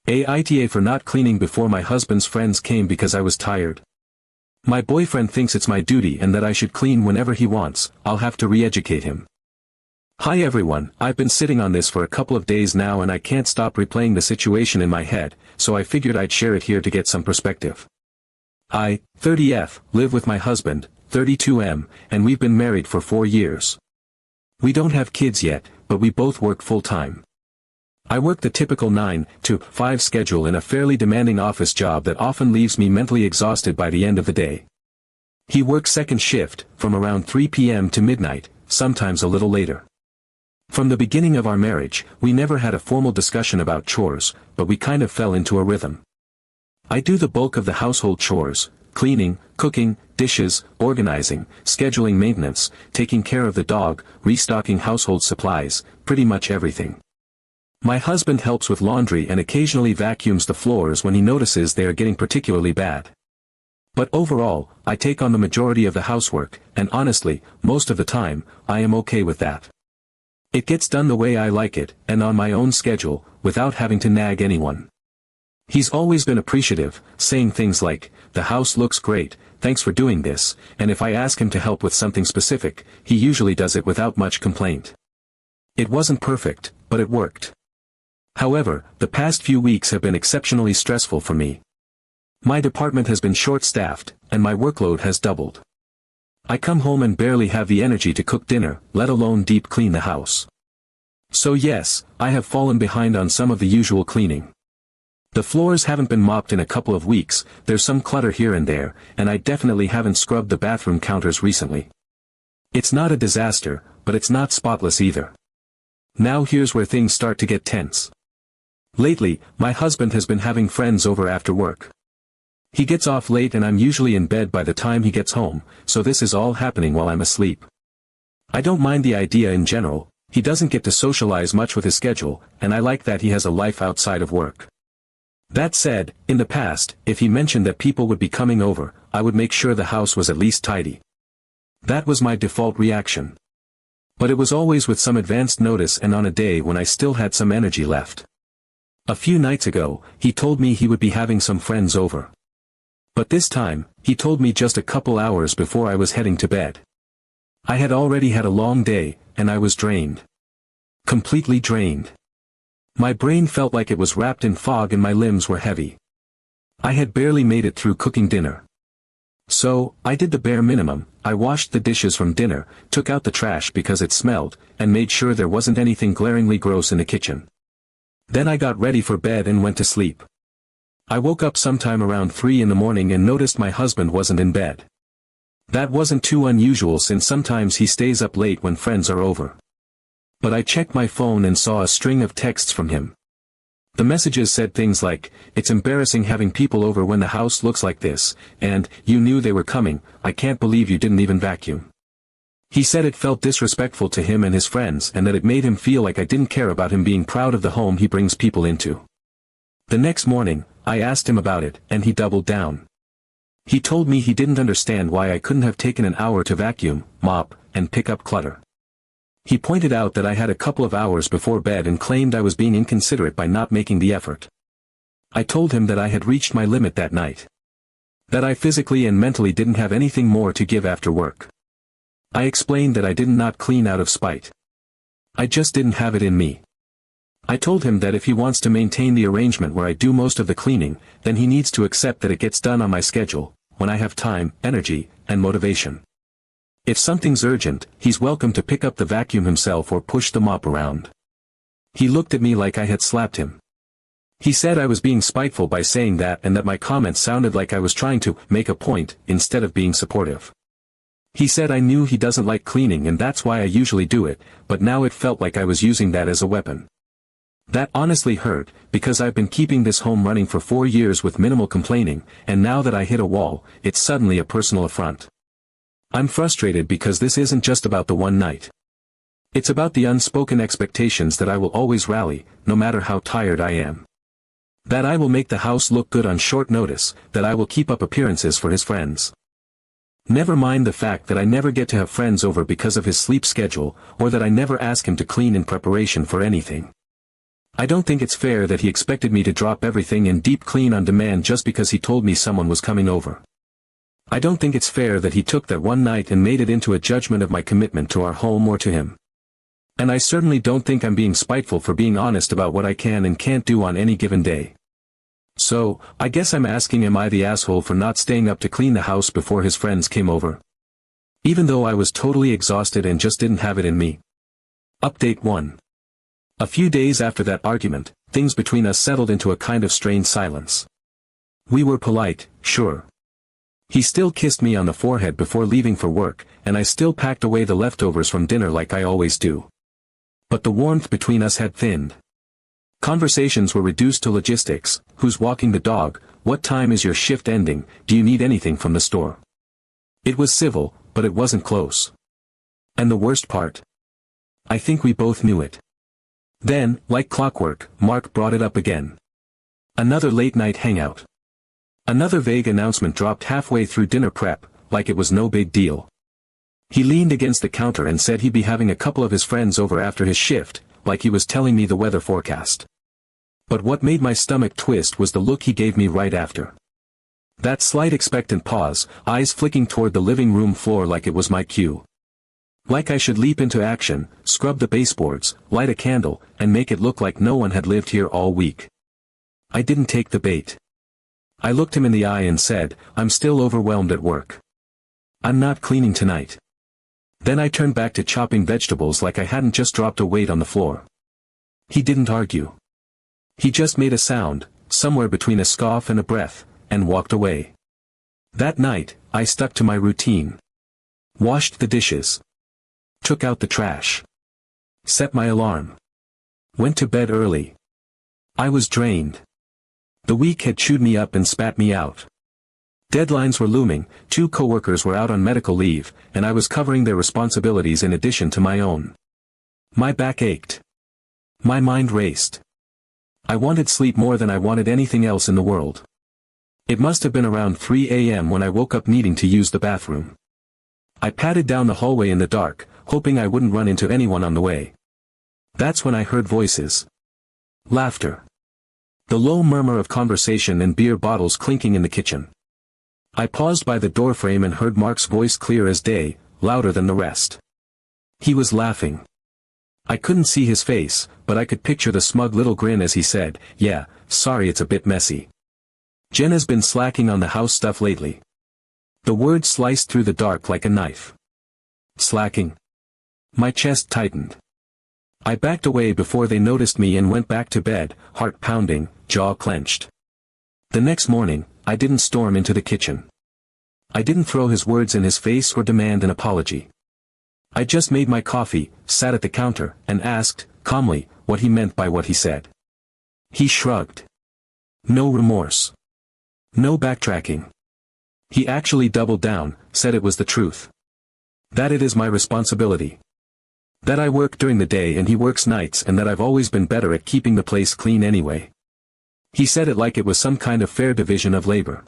AITA for not cleaning before my husband's friends came because I was tired. My boyfriend thinks it's my duty and that I should clean whenever he wants. I'll have to re-educate him. Hi everyone, I've been sitting on this for a couple of days now and I can't stop replaying the situation in my head, so I figured I'd share it here to get some perspective. I, 30F, live with my husband, 32M, and we've been married for 4 years. We don't have kids yet, but we both work full-time. I work the typical 9 to 5 schedule in a fairly demanding office job that often leaves me mentally exhausted by the end of the day. He works second shift, from around 3 p.m. to midnight, sometimes a little later. From the beginning of our marriage, we never had a formal discussion about chores, but we kind of fell into a rhythm. I do the bulk of the household chores, cleaning, cooking, dishes, organizing, scheduling maintenance, taking care of the dog, restocking household supplies, pretty much everything. My husband helps with laundry and occasionally vacuums the floors when he notices they are getting particularly bad. But overall, I take on the majority of the housework, and honestly, most of the time, I am okay with that. It gets done the way I like it, and on my own schedule, without having to nag anyone. He's always been appreciative, saying things like, "The house looks great, thanks for doing this," and if I ask him to help with something specific, he usually does it without much complaint. It wasn't perfect, but it worked. However, the past few weeks have been exceptionally stressful for me. My department has been short-staffed, and my workload has doubled. I come home and barely have the energy to cook dinner, let alone deep clean the house. So yes, I have fallen behind on some of the usual cleaning. The floors haven't been mopped in a couple of weeks, there's some clutter here and there, and I definitely haven't scrubbed the bathroom counters recently. It's not a disaster, but it's not spotless either. Now here's where things start to get tense. Lately, my husband has been having friends over after work. He gets off late and I'm usually in bed by the time he gets home, so this is all happening while I'm asleep. I don't mind the idea in general, he doesn't get to socialize much with his schedule, and I like that he has a life outside of work. That said, in the past, if he mentioned that people would be coming over, I would make sure the house was at least tidy. That was my default reaction. But it was always with some advanced notice and on a day when I still had some energy left. A few nights ago, he told me he would be having some friends over. But this time, he told me just a couple hours before I was heading to bed. I had already had a long day, and I was drained. Completely drained. My brain felt like it was wrapped in fog and my limbs were heavy. I had barely made it through cooking dinner. So, I did the bare minimum, I washed the dishes from dinner, took out the trash because it smelled, and made sure there wasn't anything glaringly gross in the kitchen. Then I got ready for bed and went to sleep. I woke up sometime around 3 in the morning and noticed my husband wasn't in bed. That wasn't too unusual since sometimes he stays up late when friends are over. But I checked my phone and saw a string of texts from him. The messages said things like, "It's embarrassing having people over when the house looks like this," and, "You knew they were coming, I can't believe you didn't even vacuum." He said it felt disrespectful to him and his friends and that it made him feel like I didn't care about him being proud of the home he brings people into. The next morning, I asked him about it, and he doubled down. He told me he didn't understand why I couldn't have taken an hour to vacuum, mop, and pick up clutter. He pointed out that I had a couple of hours before bed and claimed I was being inconsiderate by not making the effort. I told him that I had reached my limit that night. That I physically and mentally didn't have anything more to give after work. I explained that I did not clean out of spite. I just didn't have it in me. I told him that if he wants to maintain the arrangement where I do most of the cleaning, then he needs to accept that it gets done on my schedule, when I have time, energy, and motivation. If something's urgent, he's welcome to pick up the vacuum himself or push the mop around. He looked at me like I had slapped him. He said I was being spiteful by saying that and that my comments sounded like I was trying to make a point instead of being supportive. He said I knew he doesn't like cleaning and that's why I usually do it, but now it felt like I was using that as a weapon. That honestly hurt, because I've been keeping this home running for 4 years with minimal complaining, and now that I hit a wall, it's suddenly a personal affront. I'm frustrated because this isn't just about the one night. It's about the unspoken expectations that I will always rally, no matter how tired I am. That I will make the house look good on short notice, that I will keep up appearances for his friends. Never mind the fact that I never get to have friends over because of his sleep schedule, or that I never ask him to clean in preparation for anything. I don't think it's fair that he expected me to drop everything and deep clean on demand just because he told me someone was coming over. I don't think it's fair that he took that one night and made it into a judgment of my commitment to our home or to him. And I certainly don't think I'm being spiteful for being honest about what I can and can't do on any given day. So, I guess I'm asking, am I the asshole for not staying up to clean the house before his friends came over? Even though I was totally exhausted and just didn't have it in me. Update 1. A few days after that argument, things between us settled into a kind of strained silence. We were polite, sure. He still kissed me on the forehead before leaving for work, and I still packed away the leftovers from dinner like I always do. But the warmth between us had thinned. Conversations were reduced to logistics: who's walking the dog, what time is your shift ending, do you need anything from the store? It was civil, but it wasn't close. And the worst part? I think we both knew it. Then, like clockwork, Mark brought it up again. Another late-night hangout. Another vague announcement dropped halfway through dinner prep, like it was no big deal. He leaned against the counter and said he'd be having a couple of his friends over after his shift, like he was telling me the weather forecast. But what made my stomach twist was the look he gave me right after. That slight expectant pause, eyes flicking toward the living room floor like it was my cue. Like I should leap into action, scrub the baseboards, light a candle, and make it look like no one had lived here all week. I didn't take the bait. I looked him in the eye and said, I'm still overwhelmed at work. I'm not cleaning tonight. Then I turned back to chopping vegetables like I hadn't just dropped a weight on the floor. He didn't argue. He just made a sound, somewhere between a scoff and a breath, and walked away. That night, I stuck to my routine. Washed the dishes. Took out the trash. Set my alarm. Went to bed early. I was drained. The week had chewed me up and spat me out. Deadlines were looming, 2 coworkers were out on medical leave, and I was covering their responsibilities in addition to my own. My back ached. My mind raced. I wanted sleep more than I wanted anything else in the world. It must have been around 3 a.m. when I woke up needing to use the bathroom. I padded down the hallway in the dark, hoping I wouldn't run into anyone on the way. That's when I heard voices. Laughter. The low murmur of conversation and beer bottles clinking in the kitchen. I paused by the doorframe and heard Mark's voice clear as day, louder than the rest. He was laughing. I couldn't see his face, but I could picture the smug little grin as he said, "Yeah, sorry it's a bit messy. Jen has been slacking on the house stuff lately." The word sliced through the dark like a knife. Slacking. My chest tightened. I backed away before they noticed me and went back to bed, heart pounding, jaw clenched. The next morning, I didn't storm into the kitchen. I didn't throw his words in his face or demand an apology. I just made my coffee, sat at the counter, and asked, calmly, what he meant by what he said. He shrugged. No remorse. No backtracking. He actually doubled down, said it was the truth. That it is my responsibility. That I work during the day and he works nights, and that I've always been better at keeping the place clean anyway. He said it like it was some kind of fair division of labor.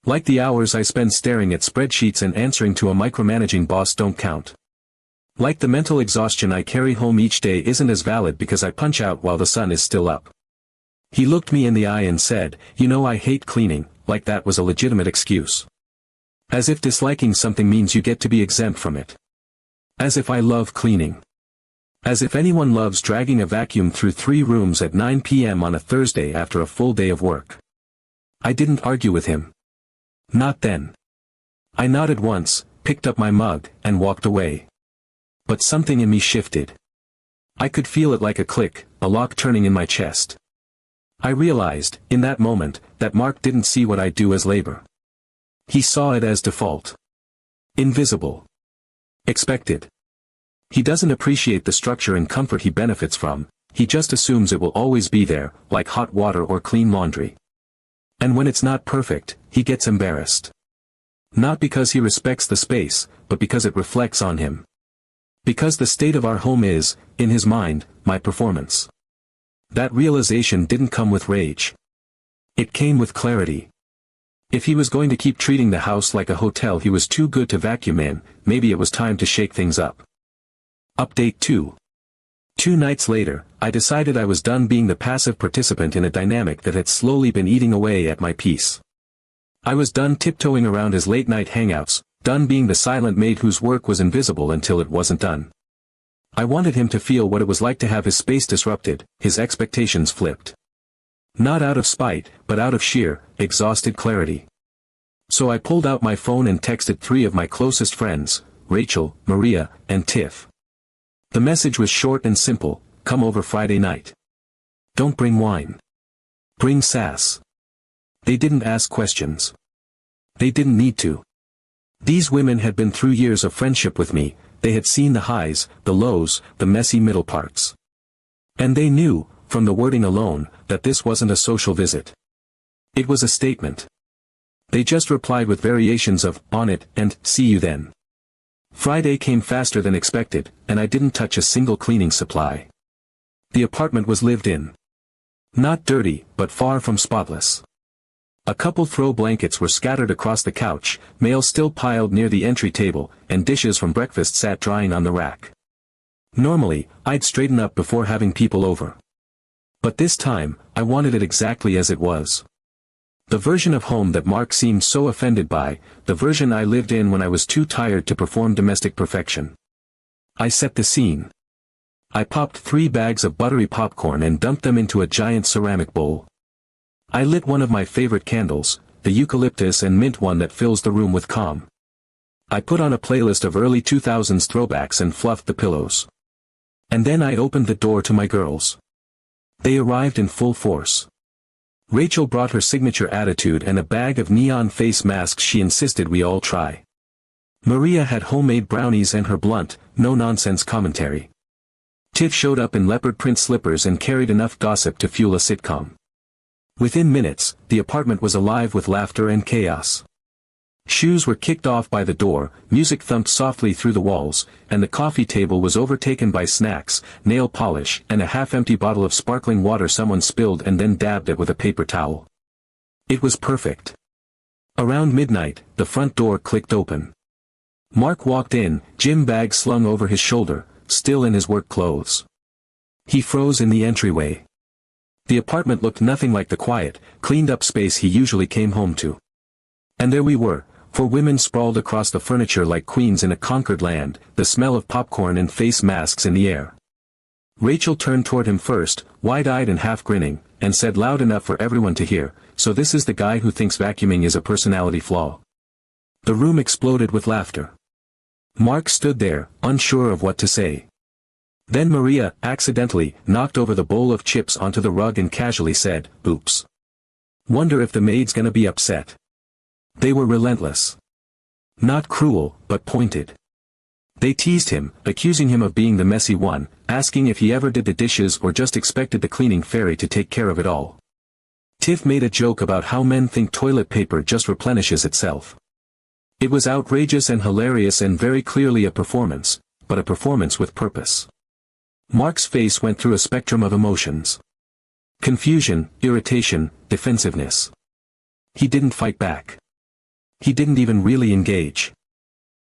Like the hours I spend staring at spreadsheets and answering to a micromanaging boss don't count. Like the mental exhaustion I carry home each day isn't as valid because I punch out while the sun is still up. He looked me in the eye and said, "You know, I hate cleaning," like that was a legitimate excuse. As if disliking something means you get to be exempt from it. As if I love cleaning. As if anyone loves dragging a vacuum through 3 rooms at 9 p.m. on a Thursday after a full day of work. I didn't argue with him. Not then. I nodded once, picked up my mug, and walked away. But something in me shifted. I could feel it like a click, a lock turning in my chest. I realized, in that moment, that Mark didn't see what I do as labor. He saw it as default. Invisible. Expected. He doesn't appreciate the structure and comfort he benefits from, he just assumes it will always be there, like hot water or clean laundry. And when it's not perfect, he gets embarrassed. Not because he respects the space, but because it reflects on him. Because the state of our home is, in his mind, my performance. That realization didn't come with rage. It came with clarity. If he was going to keep treating the house like a hotel he was too good to vacuum in, maybe it was time to shake things up. Update 2. 2 nights later, I decided I was done being the passive participant in a dynamic that had slowly been eating away at my peace. I was done tiptoeing around his late-night hangouts, done being the silent maid whose work was invisible until it wasn't done. I wanted him to feel what it was like to have his space disrupted, his expectations flipped. Not out of spite, but out of sheer, exhausted clarity. So I pulled out my phone and texted 3 of my closest friends, Rachel, Maria, and Tiff. The message was short and simple: come over Friday night. Don't bring wine. Bring sass. They didn't ask questions. They didn't need to. These women had been through years of friendship with me, they had seen the highs, the lows, the messy middle parts. And they knew, from the wording alone, that this wasn't a social visit. It was a statement. They just replied with variations of, on it, and, see you then. Friday came faster than expected, and I didn't touch a single cleaning supply. The apartment was lived in. Not dirty, but far from spotless. A couple throw blankets were scattered across the couch, mail still piled near the entry table, and dishes from breakfast sat drying on the rack. Normally, I'd straighten up before having people over. But this time, I wanted it exactly as it was. The version of home that Mark seemed so offended by, the version I lived in when I was too tired to perform domestic perfection. I set the scene. I popped 3 bags of buttery popcorn and dumped them into a giant ceramic bowl. I lit one of my favorite candles, the eucalyptus and mint one that fills the room with calm. I put on a playlist of early 2000s throwbacks and fluffed the pillows. And then I opened the door to my girls. They arrived in full force. Rachel brought her signature attitude and a bag of neon face masks she insisted we all try. Maria had homemade brownies and her blunt, no-nonsense commentary. Tiff showed up in leopard print slippers and carried enough gossip to fuel a sitcom. Within minutes, the apartment was alive with laughter and chaos. Shoes were kicked off by the door, music thumped softly through the walls, and the coffee table was overtaken by snacks, nail polish, and a half-empty bottle of sparkling water someone spilled and then dabbed it with a paper towel. It was perfect. Around midnight, the front door clicked open. Mark walked in, gym bag slung over his shoulder, still in his work clothes. He froze in the entryway. The apartment looked nothing like the quiet, cleaned-up space he usually came home to. And there we were, 4 women sprawled across the furniture like queens in a conquered land, the smell of popcorn and face masks in the air. Rachel turned toward him first, wide-eyed and half-grinning, and said loud enough for everyone to hear, "So this is the guy who thinks vacuuming is a personality flaw." The room exploded with laughter. Mark stood there, unsure of what to say. Then Maria, accidentally, knocked over the bowl of chips onto the rug and casually said, "Oops. Wonder if the maid's gonna be upset." They were relentless. Not cruel, but pointed. They teased him, accusing him of being the messy one, asking if he ever did the dishes or just expected the cleaning fairy to take care of it all. Tiff made a joke about how men think toilet paper just replenishes itself. It was outrageous and hilarious and very clearly a performance, but a performance with purpose. Mark's face went through a spectrum of emotions. Confusion, irritation, defensiveness. He didn't fight back. He didn't even really engage.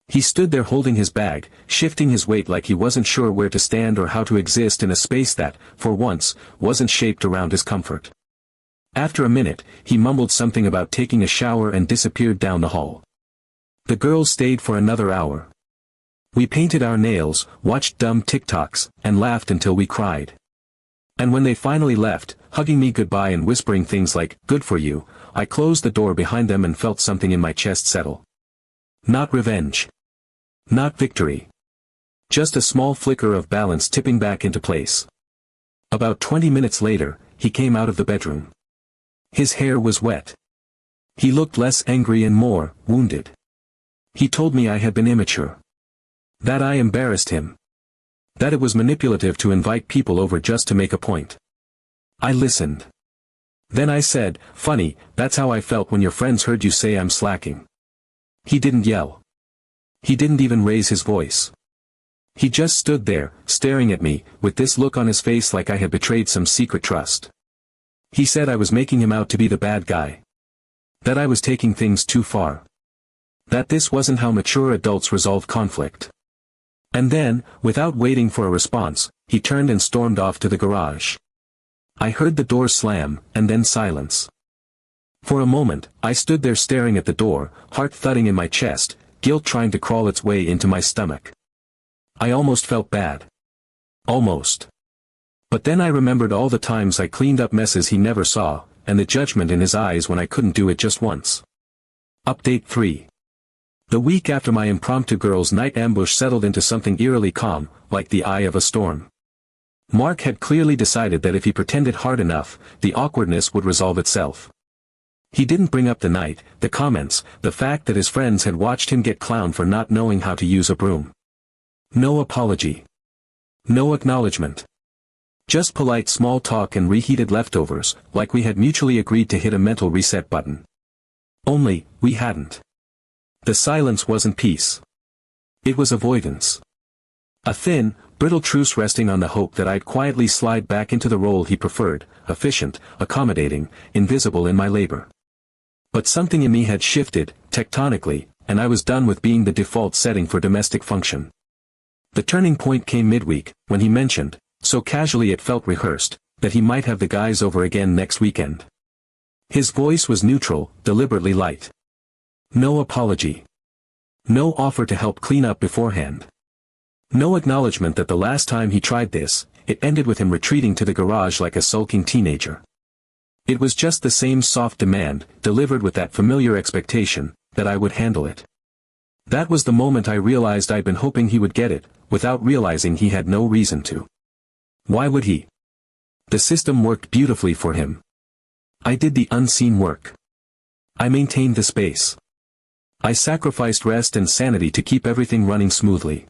He stood there holding his bag, shifting his weight like he wasn't sure where to stand or how to exist in a space that, for once, wasn't shaped around his comfort. After a minute, he mumbled something about taking a shower and disappeared down the hall. The girls stayed for another hour. We painted our nails, watched dumb TikToks, and laughed until we cried. And when they finally left, hugging me goodbye and whispering things like, "Good for you," I closed the door behind them and felt something in my chest settle. Not revenge. Not victory. Just a small flicker of balance tipping back into place. About 20 minutes later, he came out of the bedroom. His hair was wet. He looked less angry and more wounded. He told me I had been immature. That I embarrassed him. That it was manipulative to invite people over just to make a point. I listened. Then I said, "Funny, that's how I felt when your friends heard you say I'm slacking." He didn't yell. He didn't even raise his voice. He just stood there, staring at me, with this look on his face like I had betrayed some secret trust. He said I was making him out to be the bad guy. That I was taking things too far. That this wasn't how mature adults resolve conflict. And then, without waiting for a response, he turned and stormed off to the garage. I heard the door slam, and then silence. For a moment, I stood there staring at the door, heart thudding in my chest, guilt trying to crawl its way into my stomach. I almost felt bad. Almost. But then I remembered all the times I cleaned up messes he never saw, and the judgment in his eyes when I couldn't do it just once. Update 3. The week after my impromptu girls' night ambush settled into something eerily calm, like the eye of a storm. Mark had clearly decided that if he pretended hard enough, the awkwardness would resolve itself. He didn't bring up the night, the comments, the fact that his friends had watched him get clowned for not knowing how to use a broom. No apology. No acknowledgement. Just polite small talk and reheated leftovers, like we had mutually agreed to hit a mental reset button. Only, we hadn't. The silence wasn't peace. It was avoidance. A thin, brittle truce resting on the hope that I'd quietly slide back into the role he preferred, efficient, accommodating, invisible in my labor. But something in me had shifted, tectonically, and I was done with being the default setting for domestic function. The turning point came midweek, when he mentioned, so casually it felt rehearsed, that he might have the guys over again next weekend. His voice was neutral, deliberately light. No apology. No offer to help clean up beforehand. No acknowledgement that the last time he tried this, it ended with him retreating to the garage like a sulking teenager. It was just the same soft demand, delivered with that familiar expectation, that I would handle it. That was the moment I realized I'd been hoping he would get it, without realizing he had no reason to. Why would he? The system worked beautifully for him. I did the unseen work. I maintained the space. I sacrificed rest and sanity to keep everything running smoothly.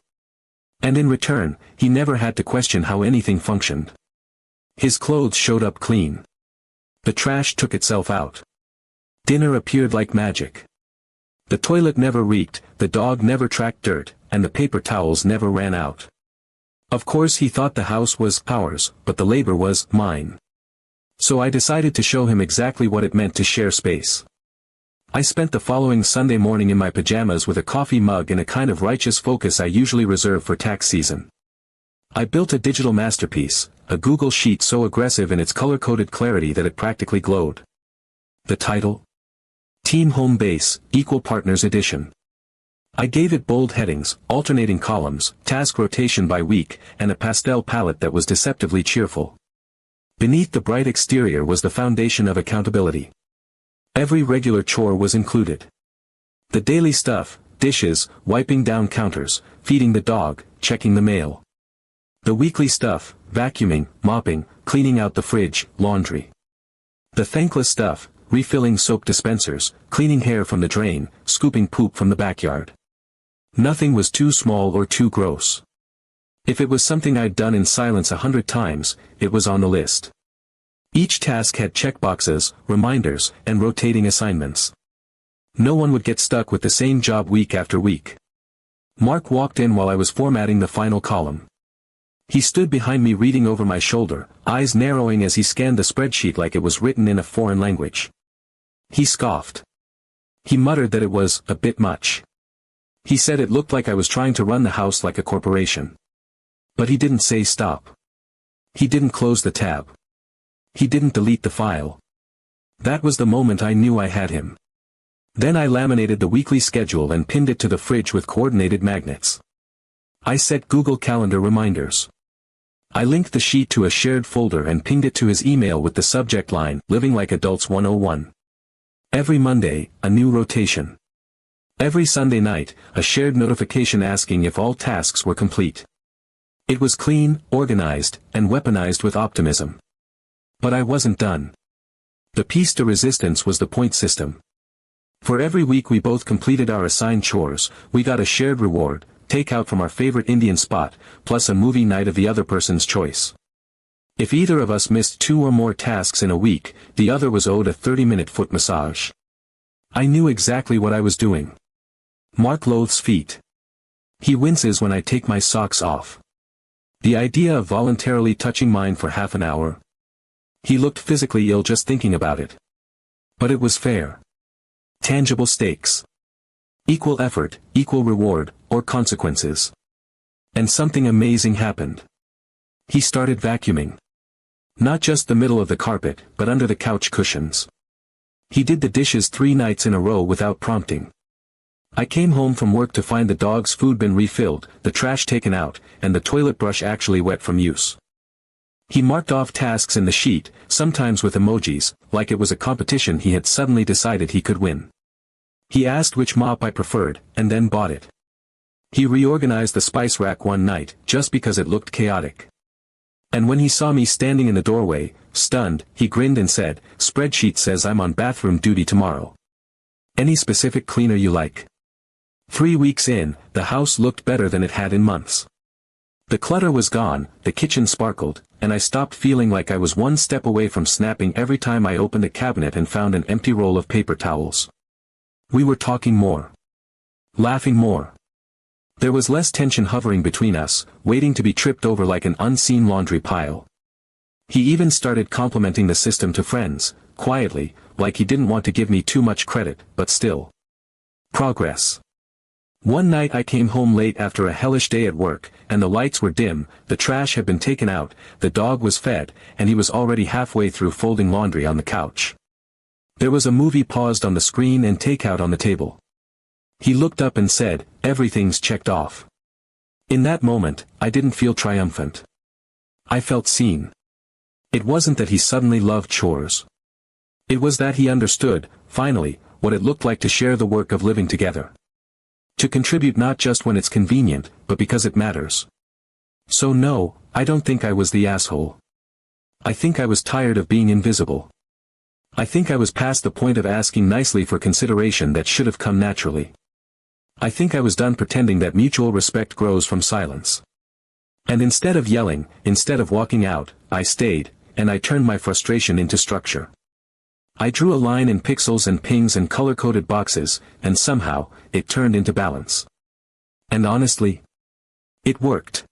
And in return, he never had to question how anything functioned. His clothes showed up clean. The trash took itself out. Dinner appeared like magic. The toilet never reeked, the dog never tracked dirt, and the paper towels never ran out. Of course he thought the house was ours, but the labor was mine. So I decided to show him exactly what it meant to share space. I spent the following Sunday morning in my pajamas with a coffee mug and a kind of righteous focus I usually reserve for tax season. I built a digital masterpiece, a Google sheet so aggressive in its color-coded clarity that it practically glowed. The title? Team Home Base, Equal Partners Edition. I gave it bold headings, alternating columns, task rotation by week, and a pastel palette that was deceptively cheerful. Beneath the bright exterior was the foundation of accountability. Every regular chore was included. The daily stuff, dishes, wiping down counters, feeding the dog, checking the mail. The weekly stuff, vacuuming, mopping, cleaning out the fridge, laundry. The thankless stuff, refilling soap dispensers, cleaning hair from the drain, scooping poop from the backyard. Nothing was too small or too gross. If it was something I'd done in silence 100 times, it was on the list. Each task had checkboxes, reminders, and rotating assignments. No one would get stuck with the same job week after week. Mark walked in while I was formatting the final column. He stood behind me reading over my shoulder, eyes narrowing as he scanned the spreadsheet like it was written in a foreign language. He scoffed. He muttered that it was a bit much. He said it looked like I was trying to run the house like a corporation. But he didn't say stop. He didn't close the tab. He didn't delete the file. That was the moment I knew I had him. Then I laminated the weekly schedule and pinned it to the fridge with coordinated magnets. I set Google Calendar reminders. I linked the sheet to a shared folder and pinged it to his email with the subject line, Living Like Adults 101. Every Monday, a new rotation. Every Sunday night, a shared notification asking if all tasks were complete. It was clean, organized, and weaponized with optimism. But I wasn't done. The piece de resistance was the point system. For every week we both completed our assigned chores, we got a shared reward, takeout from our favorite Indian spot, plus a movie night of the other person's choice. If either of us missed 2 or more tasks in a week, the other was owed a 30-minute foot massage. I knew exactly what I was doing. Mark loathes feet. He winces when I take my socks off. The idea of voluntarily touching mine for half an hour. He looked physically ill just thinking about it. But it was fair. Tangible stakes. Equal effort, equal reward, or consequences. And something amazing happened. He started vacuuming. Not just the middle of the carpet, but under the couch cushions. He did the dishes 3 nights in a row without prompting. I came home from work to find the dog's food bin refilled, the trash taken out, and the toilet brush actually wet from use. He marked off tasks in the sheet, sometimes with emojis, like it was a competition he had suddenly decided he could win. He asked which mop I preferred, and then bought it. He reorganized the spice rack one night, just because it looked chaotic. And when he saw me standing in the doorway, stunned, he grinned and said, "Spreadsheet says I'm on bathroom duty tomorrow. Any specific cleaner you like?" 3 weeks in, the house looked better than it had in months. The clutter was gone, the kitchen sparkled, and I stopped feeling like I was one step away from snapping every time I opened a cabinet and found an empty roll of paper towels. We were talking more. Laughing more. There was less tension hovering between us, waiting to be tripped over like an unseen laundry pile. He even started complimenting the system to friends, quietly, like he didn't want to give me too much credit, but still. Progress. One night I came home late after a hellish day at work, and the lights were dim, the trash had been taken out, the dog was fed, and he was already halfway through folding laundry on the couch. There was a movie paused on the screen and takeout on the table. He looked up and said, "Everything's checked off." In that moment, I didn't feel triumphant. I felt seen. It wasn't that he suddenly loved chores. It was that he understood, finally, what it looked like to share the work of living together. To contribute not just when it's convenient, but because it matters. So no, I don't think I was the asshole. I think I was tired of being invisible. I think I was past the point of asking nicely for consideration that should have come naturally. I think I was done pretending that mutual respect grows from silence. And instead of yelling, instead of walking out, I stayed, and I turned my frustration into structure. I drew a line in pixels and pings and color-coded boxes, and somehow, it turned into balance. And honestly, it worked.